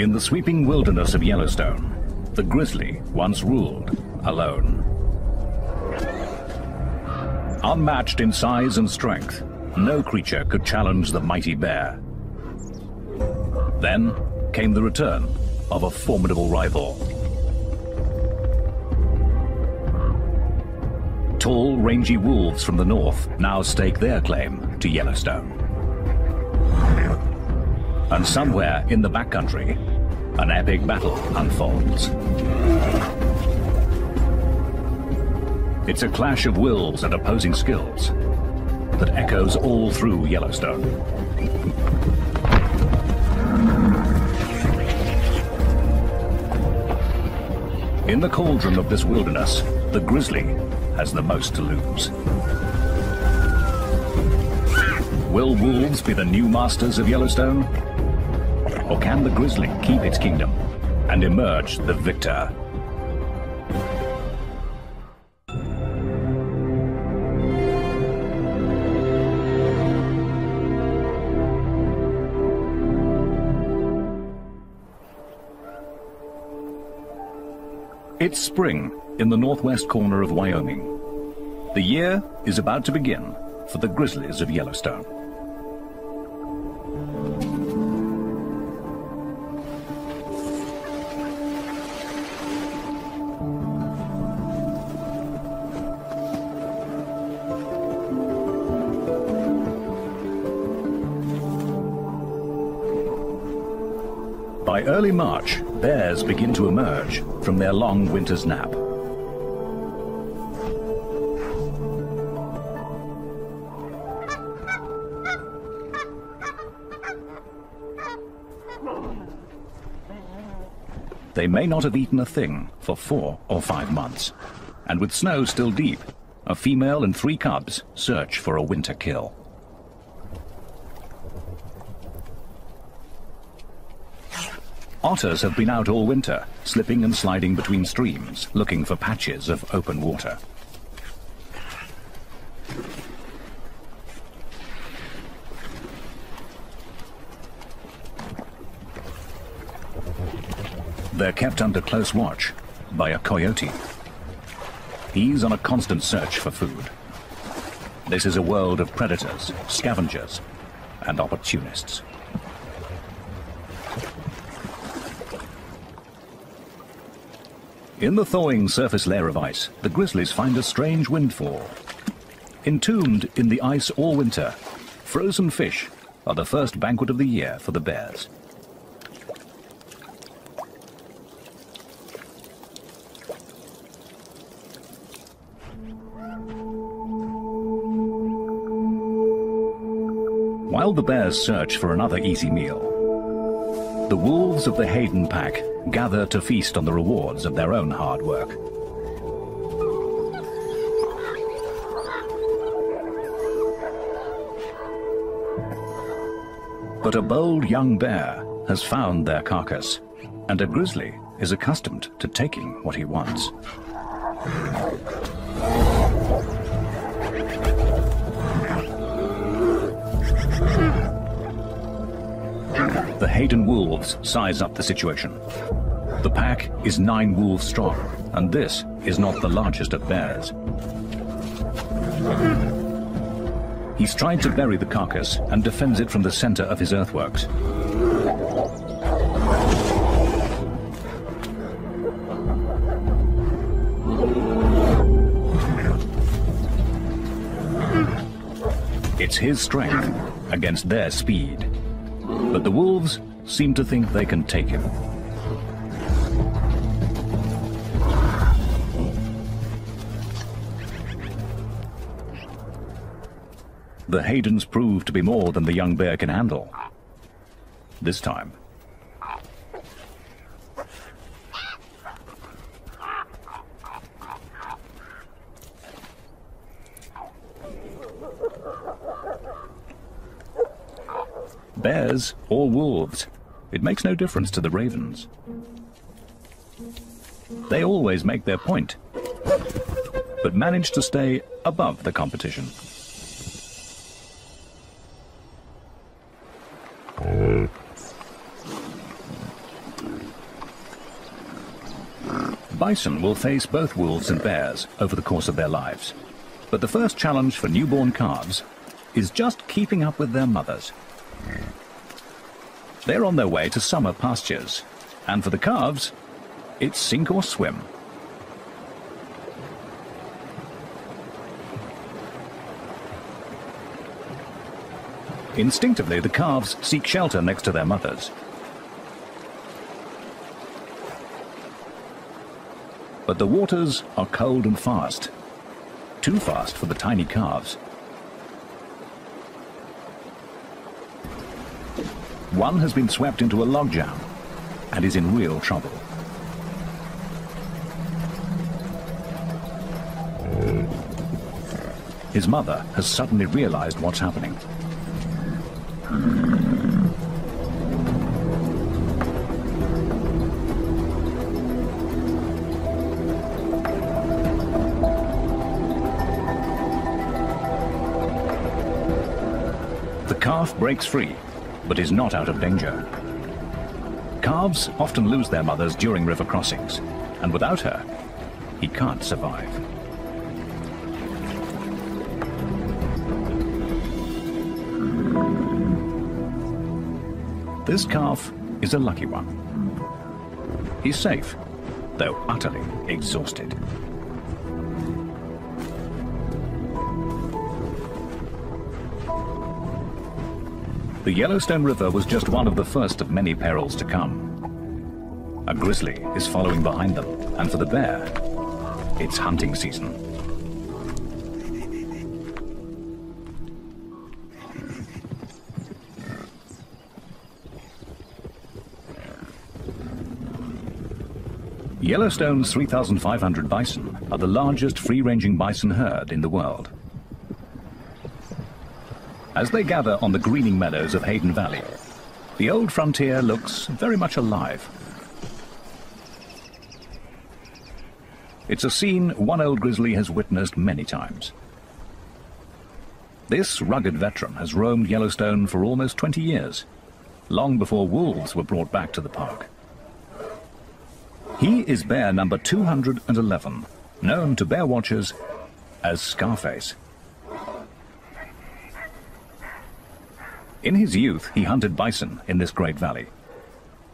In the sweeping wilderness of Yellowstone, the grizzly once ruled alone. Unmatched in size and strength, no creature could challenge the mighty bear. Then came the return of a formidable rival. Tall, rangy wolves from the north now stake their claim to Yellowstone. And somewhere in the backcountry, an epic battle unfolds. It's a clash of wills and opposing skills that echoes all through Yellowstone. In the cauldron of this wilderness, the grizzly has the most to lose. Will wolves be the new masters of Yellowstone? Or can the grizzly keep its kingdom and emerge the victor? It's spring in the northwest corner of Wyoming. The year is about to begin for the grizzlies of Yellowstone. By early March, bears begin to emerge from their long winter's nap. They may not have eaten a thing for 4 or 5 months, and with snow still deep, a female and 3 cubs search for a winter kill. Otters have been out all winter, slipping and sliding between streams, looking for patches of open water. They're kept under close watch by a coyote. He's on a constant search for food. This is a world of predators, scavengers, and opportunists. In the thawing surface layer of ice, the grizzlies find a strange windfall. Entombed in the ice all winter, frozen fish are the first banquet of the year for the bears. While the bears search for another easy meal, the wolves of the Hayden pack gather to feast on the rewards of their own hard work. But a bold young bear has found their carcass, and a grizzly is accustomed to taking what he wants. The Hayden wolves size up the situation. The pack is 9 wolves strong, and this is not the largest of bears. He's tried to bury the carcass and defends it from the center of his earthworks. It's his strength against their speed. But the wolves seem to think they can take him. The Haydens prove to be more than the young bear can handle. This time. Bears or wolves, it makes no difference to the ravens. They always make their point, but manage to stay above the competition. bison will face both wolves and bears over the course of their lives. But the first challenge for newborn calves is just keeping up with their mothers. They're on their way to summer pastures, and for the calves, it's sink or swim. Instinctively, the calves seek shelter next to their mothers. But the waters are cold and fast, too fast for the tiny calves. One has been swept into a logjam and is in real trouble. His mother has suddenly realized what's happening. The calf breaks free, but is not out of danger. Calves often lose their mothers during river crossings, and without her, he can't survive. This calf is a lucky one. He's safe, though utterly exhausted. The Yellowstone River was just one of the first of many perils to come. A grizzly is following behind them, and for the bear, it's hunting season. Yellowstone's 3,500 bison are the largest free-ranging bison herd in the world. As they gather on the greening meadows of Hayden Valley, the old frontier looks very much alive. It's a scene one old grizzly has witnessed many times. This rugged veteran has roamed Yellowstone for almost 20 years, long before wolves were brought back to the park. He is bear number 211, known to bear watchers as Scarface. In his youth, he hunted bison in this great valley.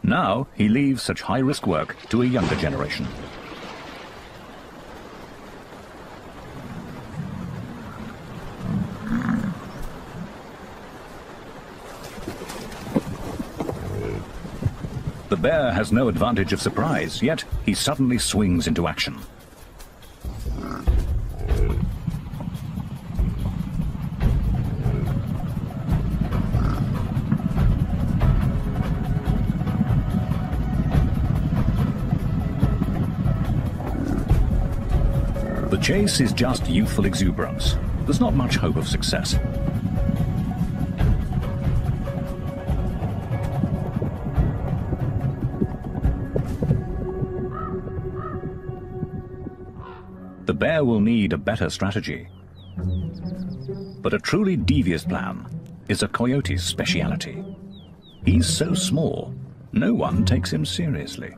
Now, he leaves such high-risk work to a younger generation. The bear has no advantage of surprise, yet he suddenly swings into action. The chase is just youthful exuberance. There's not much hope of success. The bear will need a better strategy. But a truly devious plan is a coyote's speciality. He's so small, no one takes him seriously.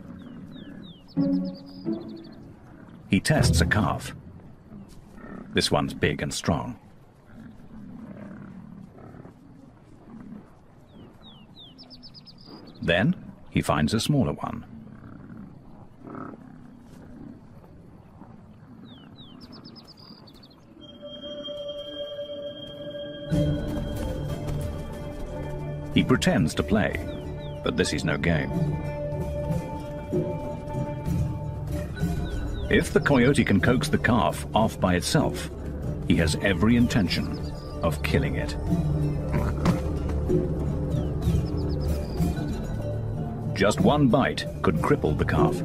He tests a calf. This one's big and strong. Then he finds a smaller one. He pretends to play, but this is no game. If the coyote can coax the calf off by itself, he has every intention of killing it. Just one bite could cripple the calf.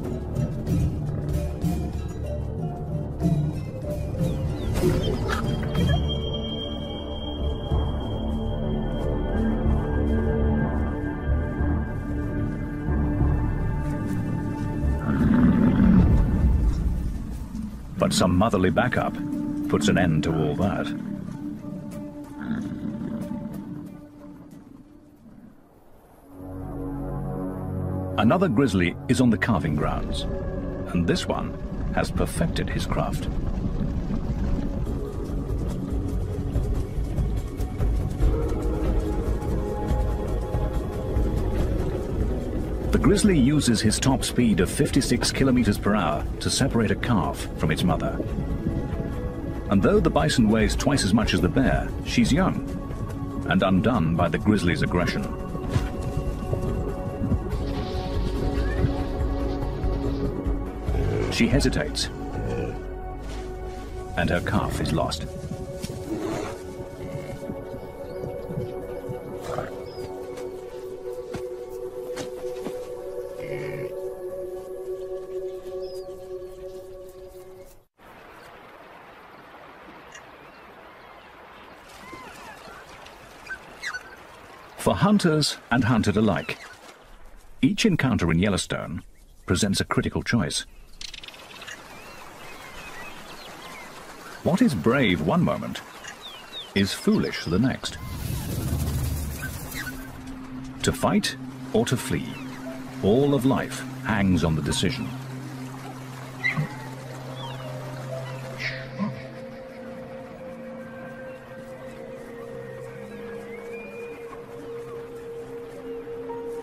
But some motherly backup puts an end to all that. Another grizzly is on the calving grounds. and this one has perfected his craft. The grizzly uses his top speed of 56 kilometers per hour to separate a calf from its mother. And though the bison weighs twice as much as the bear, she's young and undone by the grizzly's aggression. She hesitates, and her calf is lost. For hunters and hunted alike, each encounter in Yellowstone presents a critical choice. What is brave one moment is foolish the next. To fight or to flee, all of life hangs on the decision.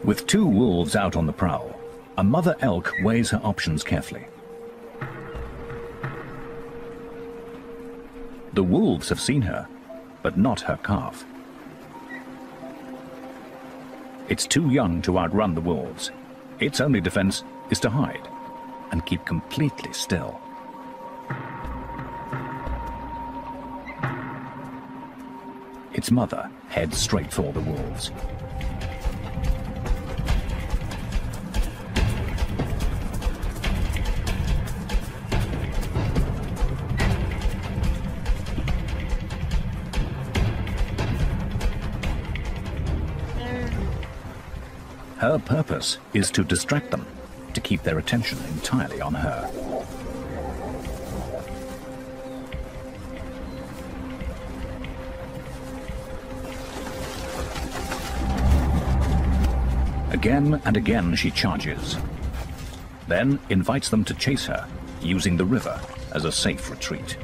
With two wolves out on the prowl, a mother elk weighs her options carefully. The wolves have seen her, but not her calf. It's too young to outrun the wolves. Its only defense is to hide and keep completely still. Its mother heads straight for the wolves. Her purpose is to distract them, to keep their attention entirely on her. Again and again she charges, then invites them to chase her, using the river as a safe retreat.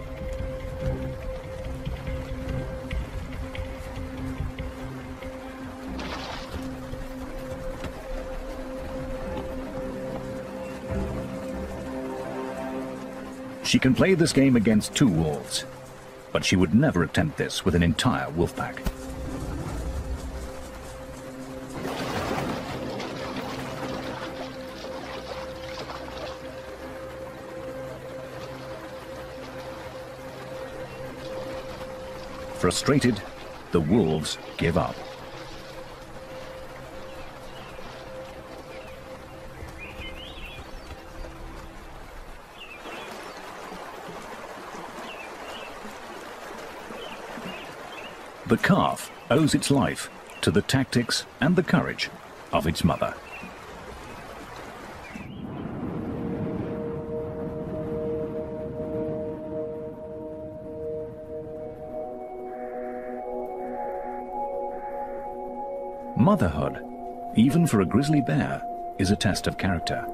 She can play this game against two wolves, but she would never attempt this with an entire wolf pack. Frustrated, the wolves give up. The calf owes its life to the tactics and the courage of its mother. Motherhood, even for a grizzly bear, is a test of character.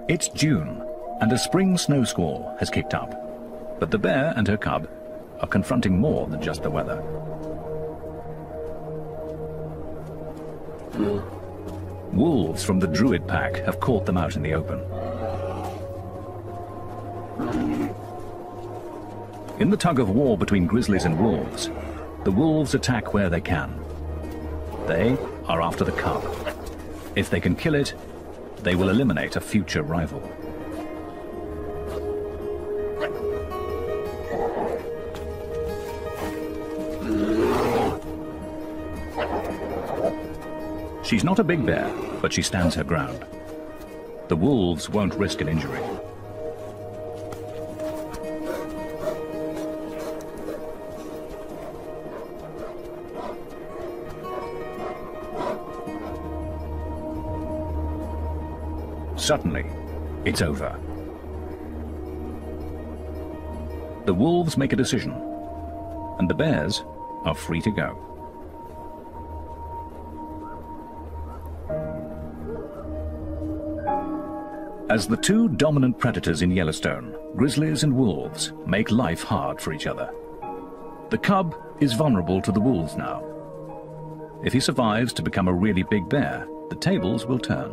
It's June, and a spring snow squall has kicked up, but the bear and her cub are confronting more than just the weather. Wolves from the Druid pack have caught them out in the open. In the tug-of-war between grizzlies and wolves, the wolves attack where they can. They are after the cub. If they can kill it, they will eliminate a future rival. She's not a big bear, but she stands her ground. The wolves won't risk an injury. Suddenly, it's over. The wolves make a decision, and the bears are free to go. As the two dominant predators in Yellowstone, grizzlies and wolves make life hard for each other. The cub is vulnerable to the wolves now. If he survives to become a really big bear, the tables will turn.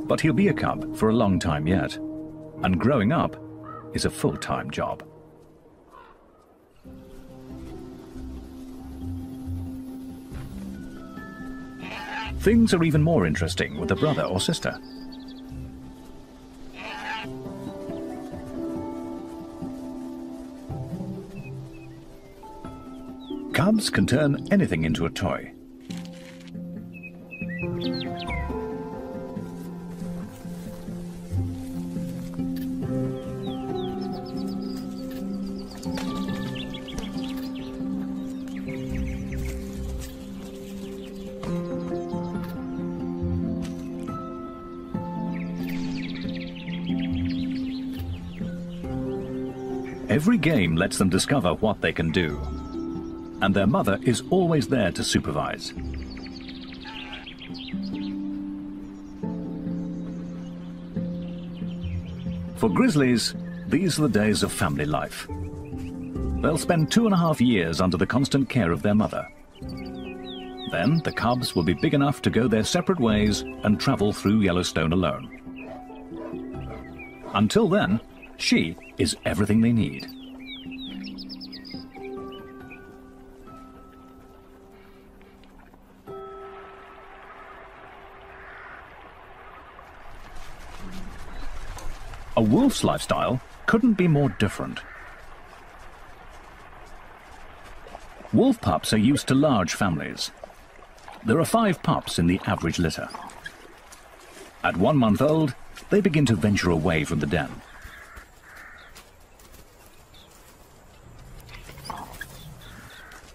But he'll be a cub for a long time yet, and growing up is a full-time job. Things are even more interesting with a brother or sister. Cubs can turn anything into a toy. Every game lets them discover what they can do, and their mother is always there to supervise. For grizzlies, these are the days of family life. They'll spend 2.5 years under the constant care of their mother. Then the cubs will be big enough to go their separate ways and travel through Yellowstone alone. Until then, she is everything they need. A wolf's lifestyle couldn't be more different. Wolf pups are used to large families. There are 5 pups in the average litter. At 1 month old, they begin to venture away from the den.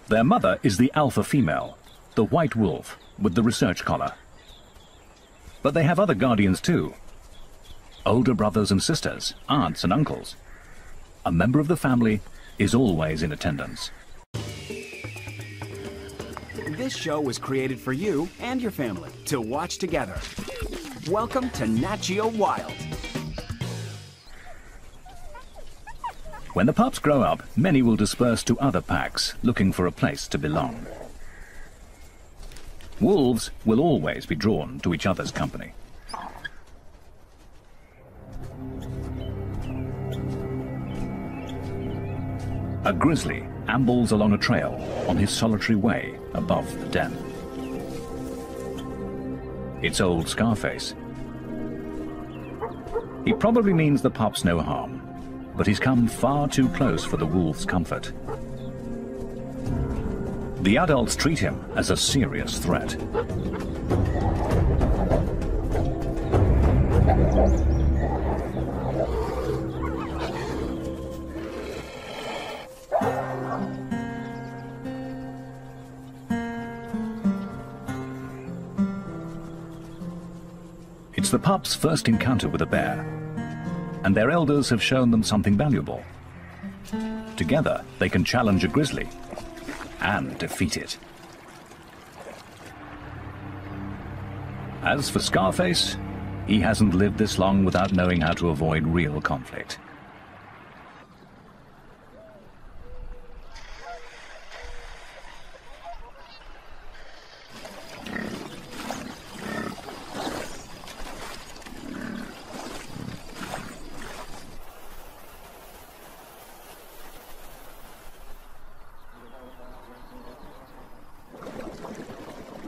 Their mother is the alpha female, the white wolf with the research collar. But they have other guardians too. Older brothers and sisters, aunts and uncles. A member of the family is always in attendance. This show was created for you and your family to watch together. Welcome to Nat Geo Wild. When the pups grow up, many will disperse to other packs, looking for a place to belong. Wolves will always be drawn to each other's company. A grizzly ambles along a trail on his solitary way above the den. It's old Scarface. He probably means the pups no harm, but he's come far too close for the wolves' comfort. The adults treat him as a serious threat. It's the pups' first encounter with a bear, and their elders have shown them something valuable. Together, they can challenge a grizzly and defeat it. As for Scarface, he hasn't lived this long without knowing how to avoid real conflict.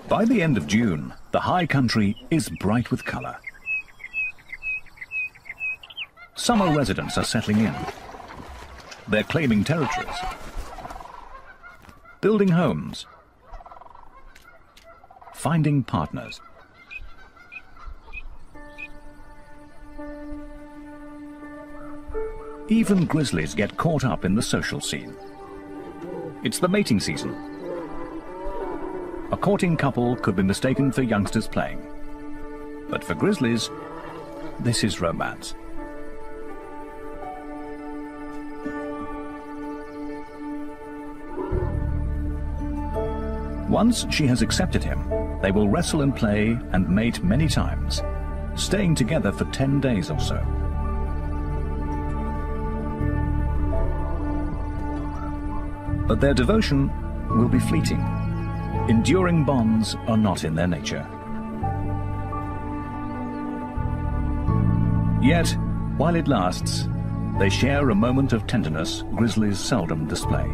By the end of June, the high country is bright with color. Summer residents are settling in. They're claiming territories, building homes, finding partners. Even grizzlies get caught up in the social scene. It's the mating season. A courting couple could be mistaken for youngsters playing. But for grizzlies, this is romance. Once she has accepted him, They will wrestle and play and mate many times, staying together for 10 days or so. But their devotion will be fleeting. Enduring bonds are not in their nature. Yet, while it lasts, they share a moment of tenderness grizzlies seldom display.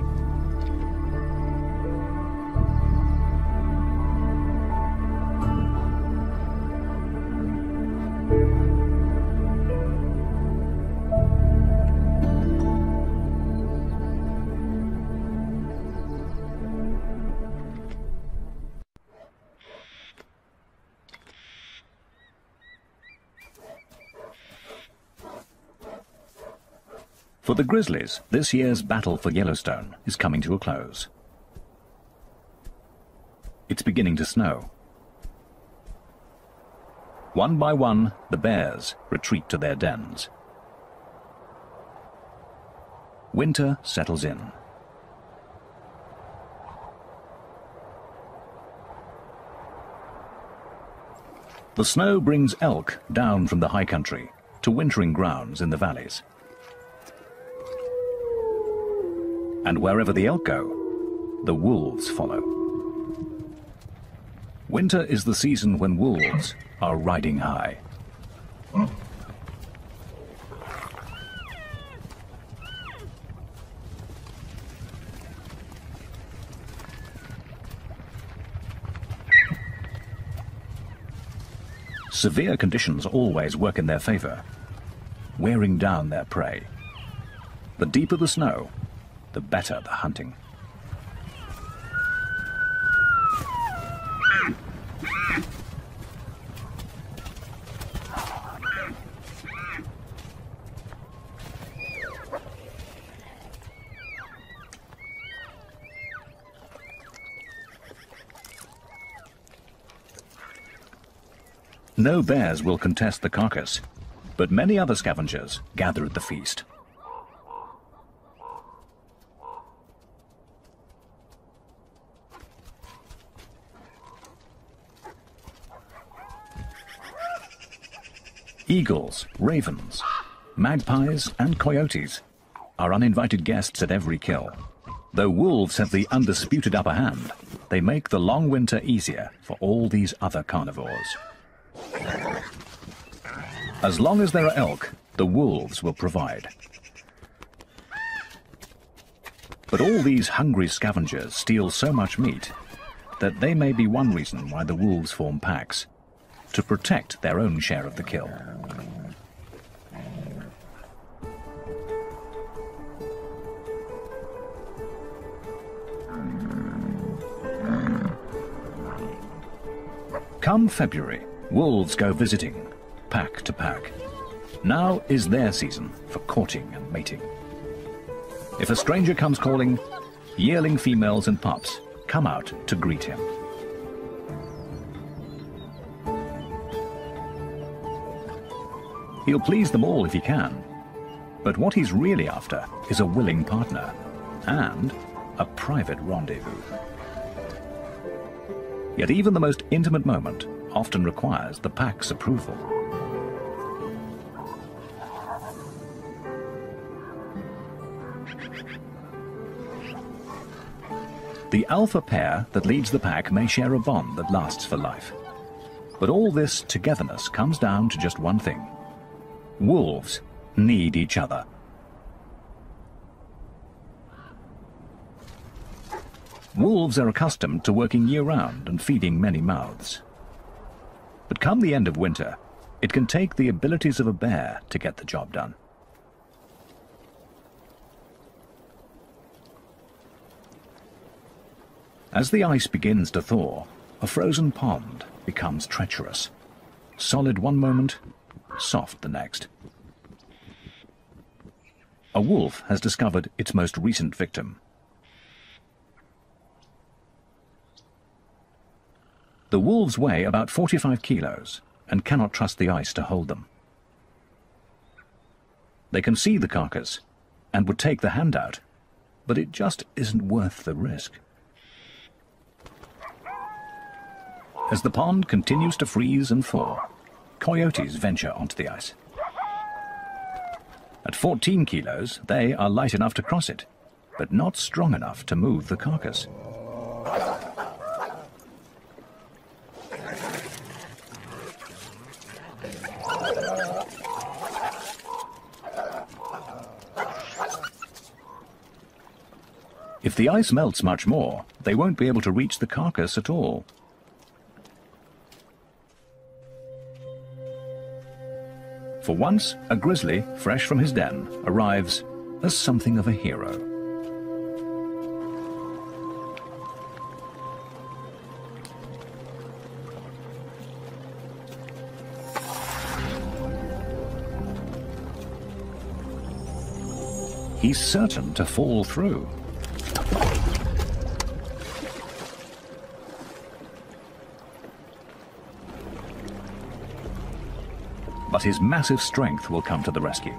For the grizzlies, this year's battle for Yellowstone is coming to a close. It's beginning to snow. One by one, the bears retreat to their dens. Winter settles in. The snow brings elk down from the high country to wintering grounds in the valleys. And wherever the elk go, the wolves follow. Winter is the season when wolves are riding high. Severe conditions always work in their favor, wearing down their prey. The deeper the snow, the better the hunting. No bears will contest the carcass, but many other scavengers gather at the feast. Eagles, ravens, magpies and coyotes are uninvited guests at every kill. Though wolves have the undisputed upper hand, they make the long winter easier for all these other carnivores. As long as there are elk, the wolves will provide. But all these hungry scavengers steal so much meat that they may be one reason why the wolves form packs, to protect their own share of the kill. Come February, wolves go visiting, pack to pack. Now is their season for courting and mating. If a stranger comes calling, yearling females and pups come out to greet him. He'll please them all if he can, but what he's really after is a willing partner and a private rendezvous. Yet even the most intimate moment often requires the pack's approval. The alpha pair that leads the pack may share a bond that lasts for life. But all this togetherness comes down to just one thing. Wolves need each other. Wolves are accustomed to working year-round and feeding many mouths. But come the end of winter, it can take the abilities of a bear to get the job done. As the ice begins to thaw, a frozen pond becomes treacherous. Solid one moment, soft the next. A wolf has discovered its most recent victim. The wolves weigh about 45 kilos and cannot trust the ice to hold them. They can see the carcass and would take the hand out, but it just isn't worth the risk. As the pond continues to freeze and thaw, coyotes venture onto the ice. At 14 kilos, they are light enough to cross it, but not strong enough to move the carcass. If the ice melts much more, they won't be able to reach the carcass at all. For once, a grizzly, fresh from his den, arrives as something of a hero. He's certain to fall through. But his massive strength will come to the rescue.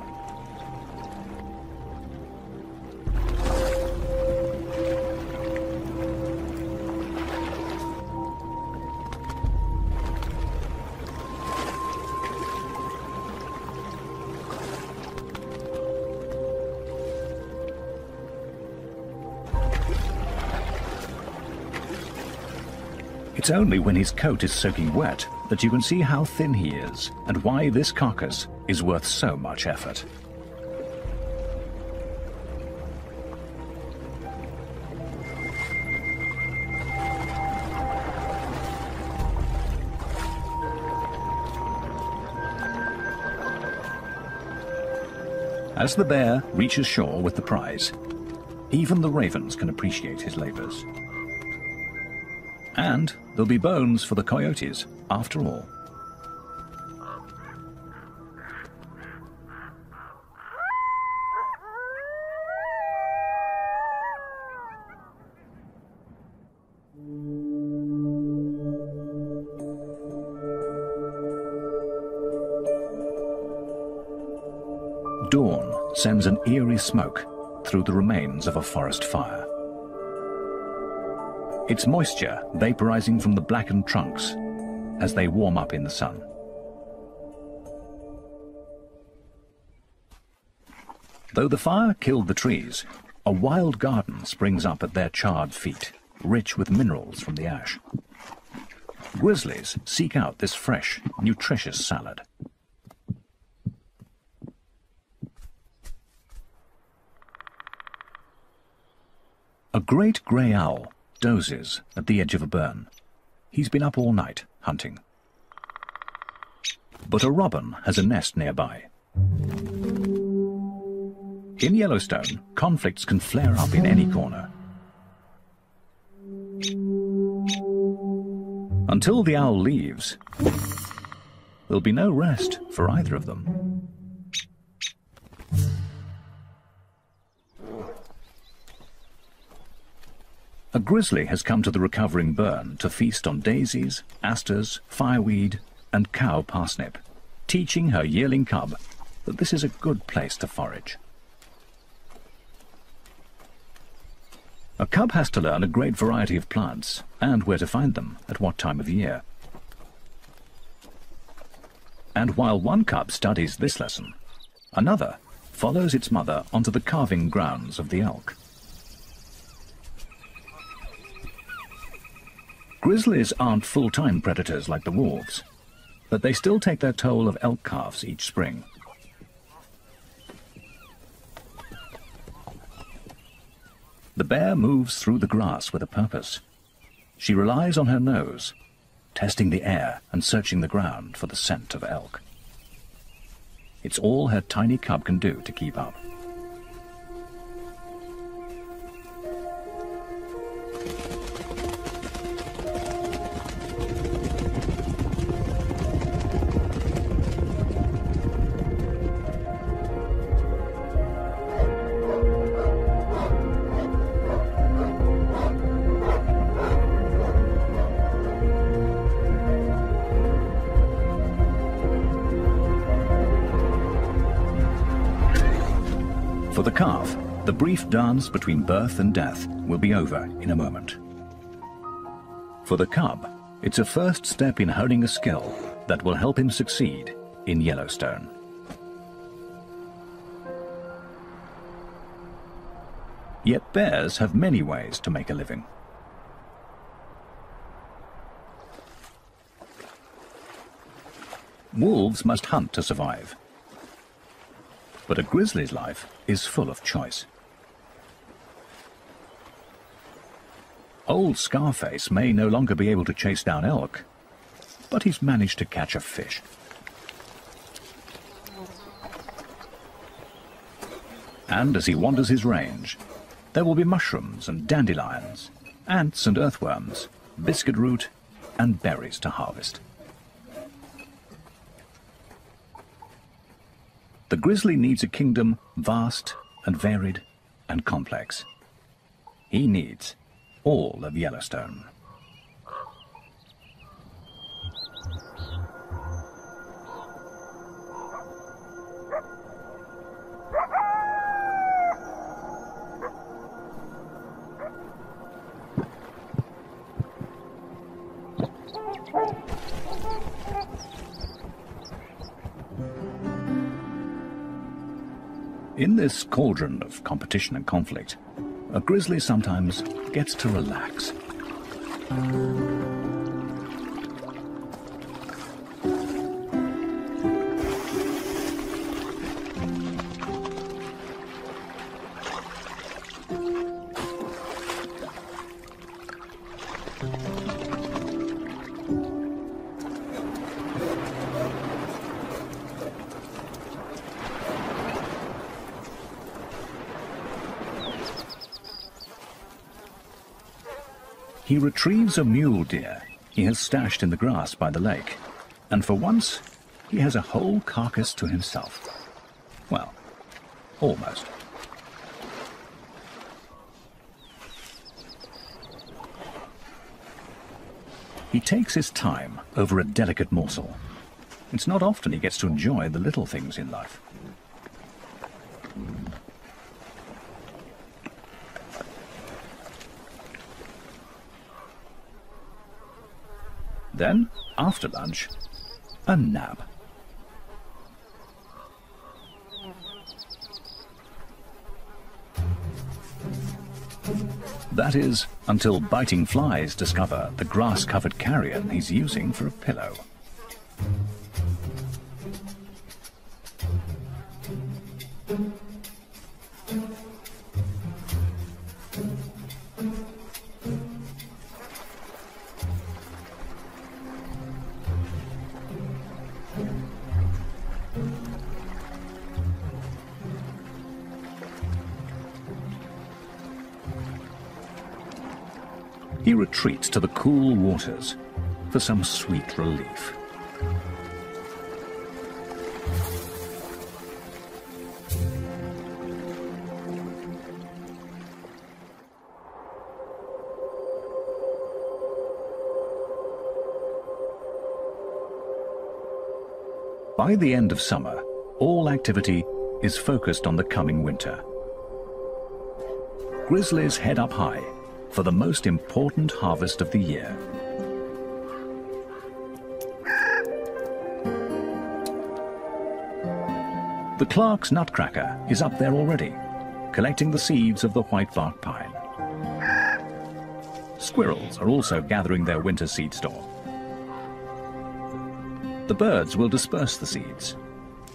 It's only when his coat is soaking wet that you can see how thin he is and why this carcass is worth so much effort. As the bear reaches shore with the prize, even the ravens can appreciate his labors. And there'll be bones for the coyotes, after all. Dawn sends an eerie smoke through the remains of a forest fire. It's moisture vaporizing from the blackened trunks as they warm up in the sun. Though the fire killed the trees, a wild garden springs up at their charred feet, rich with minerals from the ash. Grizzlies seek out this fresh, nutritious salad. A great grey owl dozes at the edge of a burn. He's been up all night, hunting. But a robin has a nest nearby. In Yellowstone, conflicts can flare up in any corner. Until the owl leaves, there'll be no rest for either of them. A grizzly has come to the recovering burn to feast on daisies, asters, fireweed, and cow parsnip, teaching her yearling cub that this is a good place to forage. A cub has to learn a great variety of plants and where to find them at what time of year. And while one cub studies this lesson, another follows its mother onto the calving grounds of the elk. Grizzlies aren't full-time predators like the wolves, but they still take their toll of elk calves each spring. The bear moves through the grass with a purpose. She relies on her nose, testing the air and searching the ground for the scent of elk. It's all her tiny cub can do to keep up. For the calf, the brief dance between birth and death will be over in a moment. For the cub, It's a first step in honing a skill that will help him succeed in Yellowstone. Yet bears have many ways to make a living. Wolves must hunt to survive. But a grizzly's life is full of choice. Old Scarface may no longer be able to chase down elk, but he's managed to catch a fish. And as he wanders his range, there will be mushrooms and dandelions, ants and earthworms, biscuit root and berries to harvest. The grizzly needs a kingdom vast and varied and complex. He needs all of Yellowstone. In this cauldron of competition and conflict, a grizzly sometimes gets to relax. He retrieves a mule deer he has stashed in the grass by the lake, and for once he has a whole carcass to himself. Well, almost. He takes his time over a delicate morsel. It's not often he gets to enjoy the little things in life. Then, after lunch, a nap. That is, until biting flies discover the grass-covered carrion he's using for a pillow. He retreats to the cool waters for some sweet relief. By the end of summer, all activity is focused on the coming winter. Grizzlies head up high for the most important harvest of the year. The Clark's nutcracker is up there already, collecting the seeds of the whitebark pine. Squirrels are also gathering their winter seed store. The birds will disperse the seeds,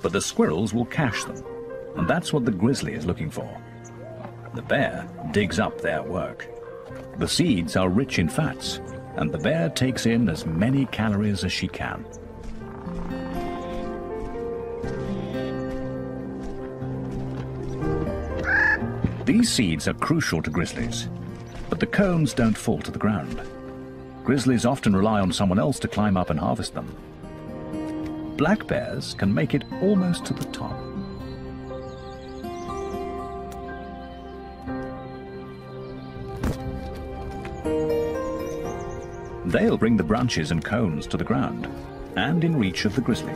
but the squirrels will cache them, and that's what the grizzly is looking for. The bear digs up their work. The seeds are rich in fats, and the bear takes in as many calories as she can. These seeds are crucial to grizzlies, but the cones don't fall to the ground. Grizzlies often rely on someone else to climb up and harvest them. Black bears can make it almost to the top. They'll bring the branches and cones to the ground, and in reach of the grizzly.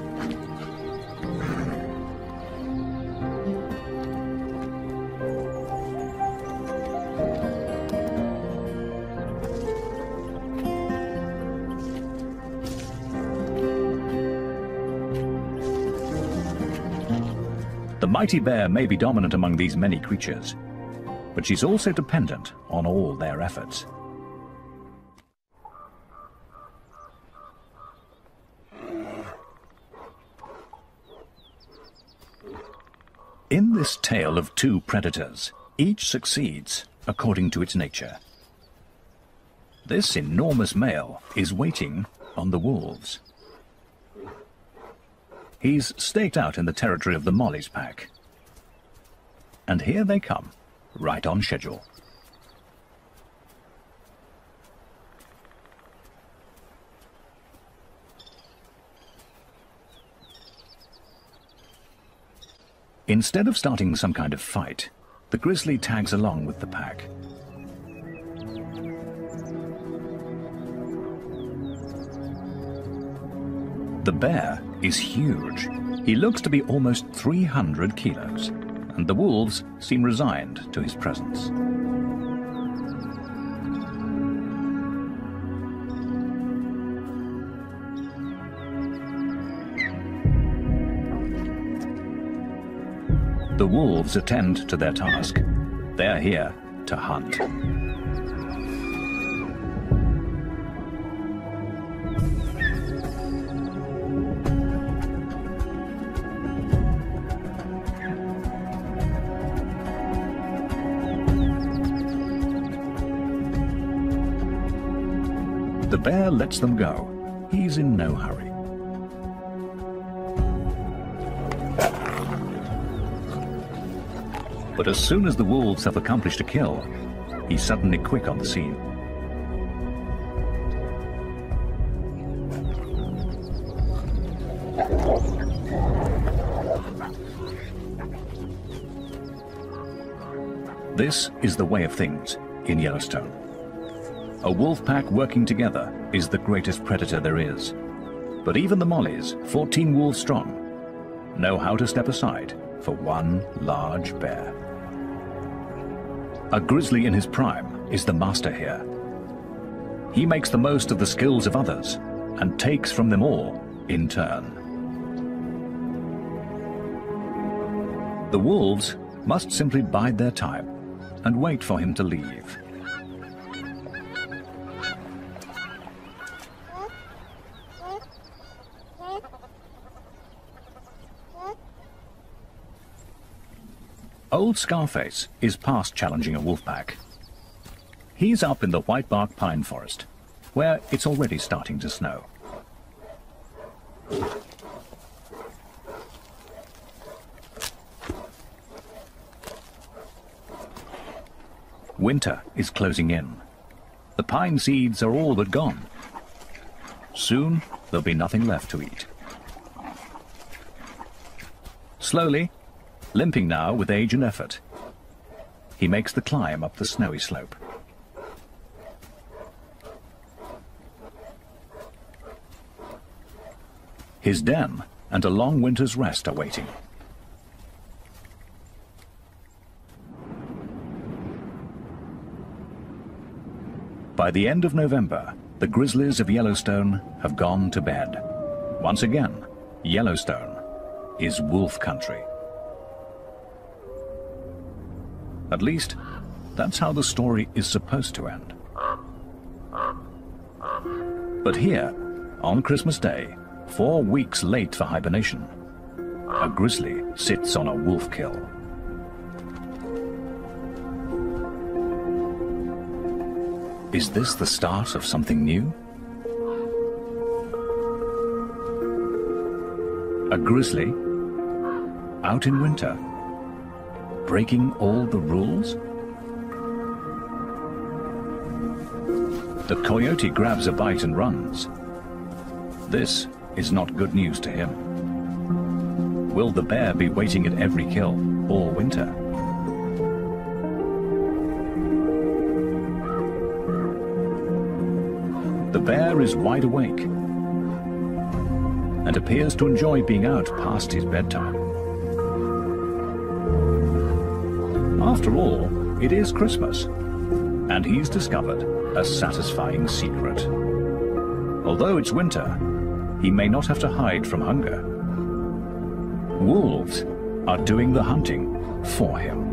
The mighty bear may be dominant among these many creatures, but she's also dependent on all their efforts. In this tale of two predators, each succeeds according to its nature. This enormous male is waiting on the wolves. He's staked out in the territory of the Molly's pack. And here they come, right on schedule. Instead of starting some kind of fight, the grizzly tags along with the pack. The bear is huge. He looks to be almost 300 kilos, and the wolves seem resigned to his presence. The wolves attend to their task. They're here to hunt. The bear lets them go. He's in no hurry. But as soon as the wolves have accomplished a kill, he's suddenly quick on the scene. This is the way of things in Yellowstone. A wolf pack working together is the greatest predator there is. But even the Mollies, 14 wolves strong, know how to step aside for one large bear. A grizzly in his prime is the master here. He makes the most of the skills of others and takes from them all in turn. The wolves must simply bide their time and wait for him to leave. Old Scarface is past challenging a wolf pack. He's up in the whitebark pine forest, where it's already starting to snow. Winter is closing in. The pine seeds are all but gone. Soon there'll be nothing left to eat. Slowly, limping now with age and effort, he makes the climb up the snowy slope. His den and a long winter's rest are waiting. By the end of November, the grizzlies of Yellowstone have gone to bed. Once again, Yellowstone is wolf country. At least, that's how the story is supposed to end. But here, on Christmas Day, 4 weeks late for hibernation, a grizzly sits on a wolf kill. Is this the start of something new? A grizzly, out in winter, breaking all the rules? The coyote grabs a bite and runs. This is not good news to him. Will the bear be waiting at every kill all winter? The bear is wide awake and appears to enjoy being out past his bedtime. After all, it is Christmas, and he's discovered a satisfying secret. Although it's winter, he may not have to hide from hunger. Wolves are doing the hunting for him.